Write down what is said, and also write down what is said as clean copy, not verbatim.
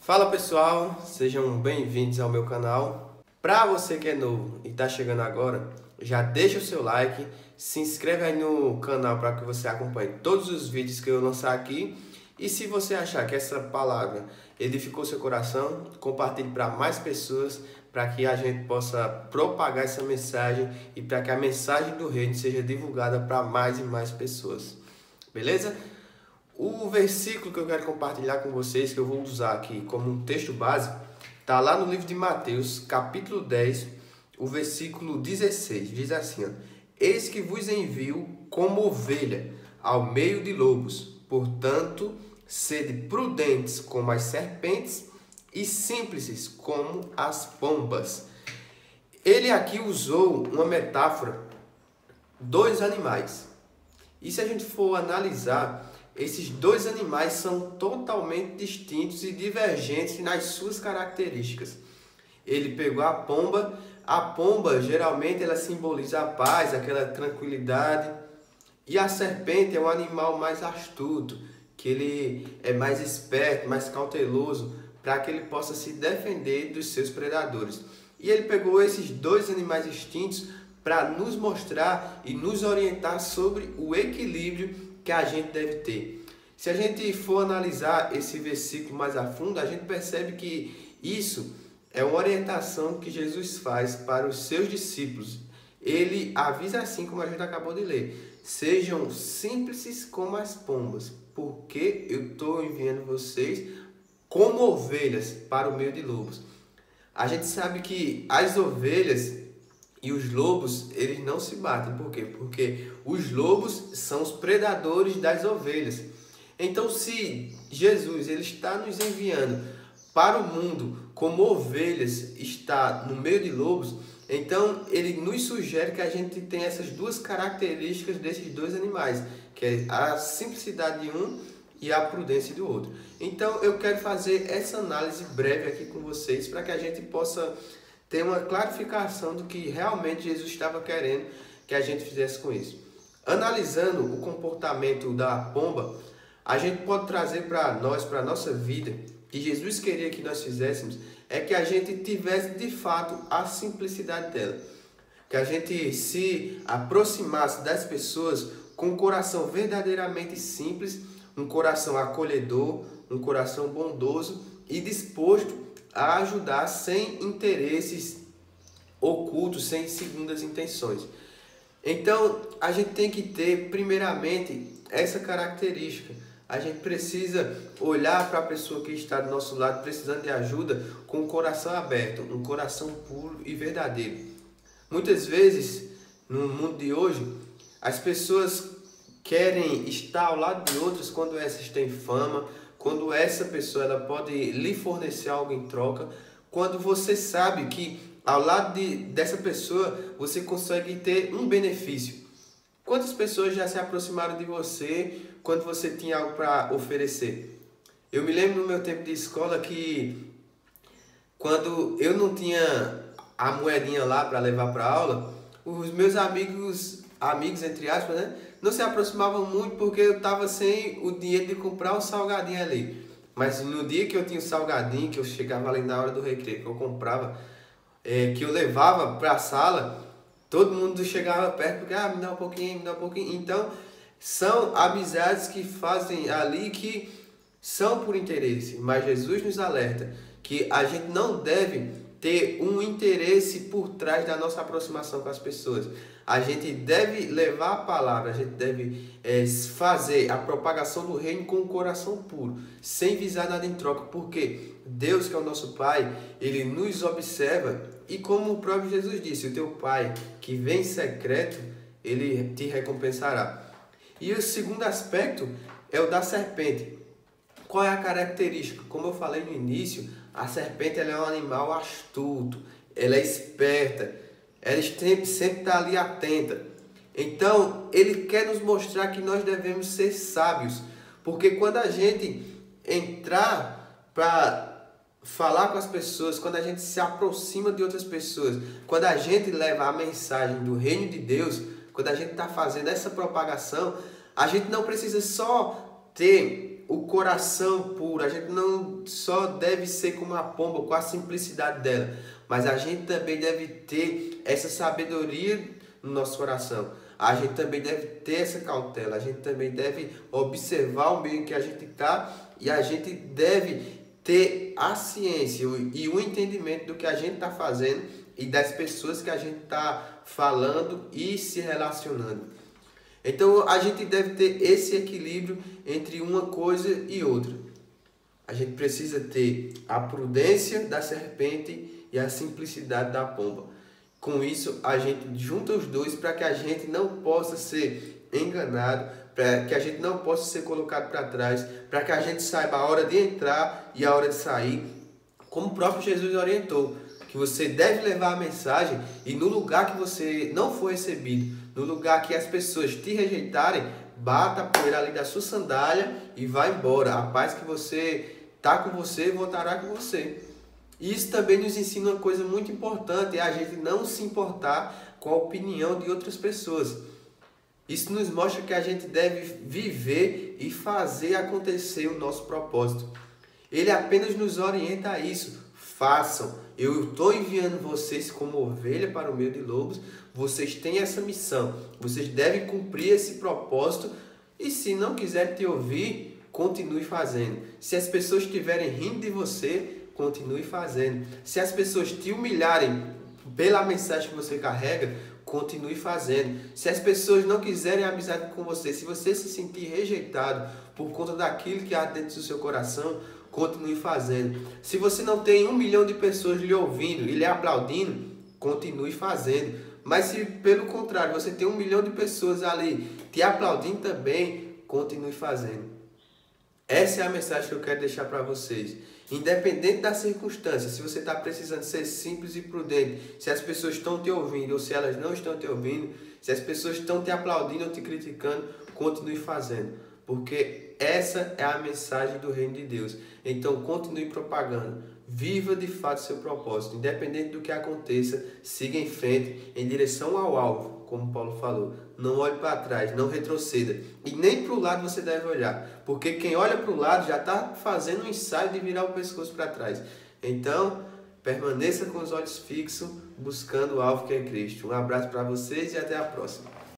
Fala pessoal, sejam bem-vindos ao meu canal. Para você que é novo e está chegando agora, já deixa o seu like, se inscreve aí no canal para que você acompanhe todos os vídeos que eu lançar aqui. E se você achar que essa palavra edificou seu coração, compartilhe para mais pessoas, para que a gente possa propagar essa mensagem e para que a mensagem do reino seja divulgada para mais e mais pessoas. Beleza? O versículo que eu quero compartilhar com vocês, que eu vou usar aqui como um texto base, está lá no livro de Mateus, capítulo 10, o versículo 16. Diz assim, ó: Eis que vos envio como ovelha ao meio de lobos, portanto, sede prudentes como as serpentes e simples como as pombas. Ele aqui usou uma metáfora, dois animais. E se a gente for analisar, esses dois animais são totalmente distintos e divergentes nas suas características. Ele pegou a pomba geralmente ela simboliza a paz, aquela tranquilidade. E a serpente é um animal mais astuto, que ele é mais esperto, mais cauteloso, para que ele possa se defender dos seus predadores. E ele pegou esses dois animais distintos para nos mostrar e nos orientar sobre o equilíbrio que a gente deve ter. Se a gente for analisar esse versículo mais a fundo, a gente percebe que isso é uma orientação que Jesus faz para os seus discípulos. Ele avisa assim, como a gente acabou de ler: sejam simples como as pombas, porque eu estou enviando vocês como ovelhas para o meio de lobos. A gente sabe que as ovelhas e os lobos, eles não se batem. Por quê? Porque os lobos são os predadores das ovelhas. Então, se Jesus ele está nos enviando para o mundo como ovelhas, está no meio de lobos, então ele nos sugere que a gente tenha essas duas características desses dois animais, que é a simplicidade de um e a prudência do outro. Então, eu quero fazer essa análise breve aqui com vocês para que a gente possa ter uma clarificação do que realmente Jesus estava querendo que a gente fizesse com isso. Analisando o comportamento da pomba, a gente pode trazer para nós, para a nossa vida, que Jesus queria que nós fizéssemos, é que a gente tivesse de fato a simplicidade dela. Que a gente se aproximasse das pessoas com um coração verdadeiramente simples, um coração acolhedor, um coração bondoso e disposto a ajudar sem interesses ocultos, sem segundas intenções. Então, a gente tem que ter, primeiramente, essa característica. A gente precisa olhar para a pessoa que está do nosso lado, precisando de ajuda, com o coração aberto, um coração puro e verdadeiro. Muitas vezes, no mundo de hoje, as pessoas querem estar ao lado de outras quando essas têm fama, quando essa pessoa ela pode lhe fornecer algo em troca, quando você sabe que ao lado dessa pessoa você consegue ter um benefício. Quantas pessoas já se aproximaram de você quando você tinha algo para oferecer? Eu me lembro no meu tempo de escola que quando eu não tinha a moedinha lá para levar para aula, os meus amigos entre aspas, né, não se aproximavam muito porque eu estava sem o dinheiro de comprar um salgadinho ali. Mas no dia que eu tinha o salgadinho, que eu chegava ali na hora do recreio, que eu comprava, que eu levava para a sala, todo mundo chegava perto porque, me dá um pouquinho, me dá um pouquinho. Então, são amizades que fazem ali que são por interesse. Mas Jesus nos alerta que a gente não deve ter um interesse por trás da nossa aproximação com as pessoas. A gente deve levar a palavra, a gente deve fazer a propagação do reino com o coração puro, sem visar nada em troca, porque Deus, que é o nosso Pai, Ele nos observa e, como o próprio Jesus disse, o teu Pai que vem em secreto, Ele te recompensará. E o segundo aspecto é o da serpente. Qual é a característica? Como eu falei no início, a serpente ela é um animal astuto, ela é esperta, ela sempre está ali atenta. Então, ele quer nos mostrar que nós devemos ser sábios, porque quando a gente entrar para falar com as pessoas, quando a gente se aproxima de outras pessoas, quando a gente leva a mensagem do reino de Deus, quando a gente está fazendo essa propagação, a gente não precisa só ter o coração puro, a gente não só deve ser como a pomba, com a simplicidade dela, mas a gente também deve ter essa sabedoria no nosso coração. A gente também deve ter essa cautela, a gente também deve observar o meio em que a gente está e a gente deve ter a ciência e o entendimento do que a gente está fazendo e das pessoas que a gente está falando e se relacionando. Então a gente deve ter esse equilíbrio entre uma coisa e outra. A gente precisa ter a prudência da serpente e a simplicidade da pomba. Com isso, a gente junta os dois para que a gente não possa ser enganado, para que a gente não possa ser colocado para trás, para que a gente saiba a hora de entrar e a hora de sair, como o próprio Jesus orientou, que você deve levar a mensagem e no lugar que você não for recebido, no lugar que as pessoas te rejeitarem, bata a poeira ali da sua sandália e vá embora. A paz que você está com você voltará com você. Isso também nos ensina uma coisa muito importante, é a gente não se importar com a opinião de outras pessoas. Isso nos mostra que a gente deve viver e fazer acontecer o nosso propósito. Ele apenas nos orienta a isso. Façam. Eu estou enviando vocês como ovelha para o meio de lobos. Vocês têm essa missão. Vocês devem cumprir esse propósito. E se não quiserem te ouvir, continue fazendo. Se as pessoas estiverem rindo de você, continue fazendo. Se as pessoas te humilharem pela mensagem que você carrega, continue fazendo. Se as pessoas não quiserem amizade com você, se você se sentir rejeitado por conta daquilo que há dentro do seu coração, continue fazendo. Se você não tem 1 milhão de pessoas lhe ouvindo e lhe aplaudindo, continue fazendo. Mas se pelo contrário, você tem 1 milhão de pessoas ali te aplaudindo também, continue fazendo. Essa é a mensagem que eu quero deixar para vocês. Independente da circunstância, se você está precisando ser simples e prudente, se as pessoas estão te ouvindo ou se elas não estão te ouvindo, se as pessoas estão te aplaudindo ou te criticando, continue fazendo. Porque essa é a mensagem do reino de Deus. Então continue propagando. Viva de fato seu propósito. Independente do que aconteça, siga em frente em direção ao alvo, como Paulo falou. Não olhe para trás, não retroceda. E nem para o lado você deve olhar. Porque quem olha para o lado já está fazendo um ensaio de virar o pescoço para trás. Então, permaneça com os olhos fixos, buscando o alvo que é Cristo. Um abraço para vocês e até a próxima.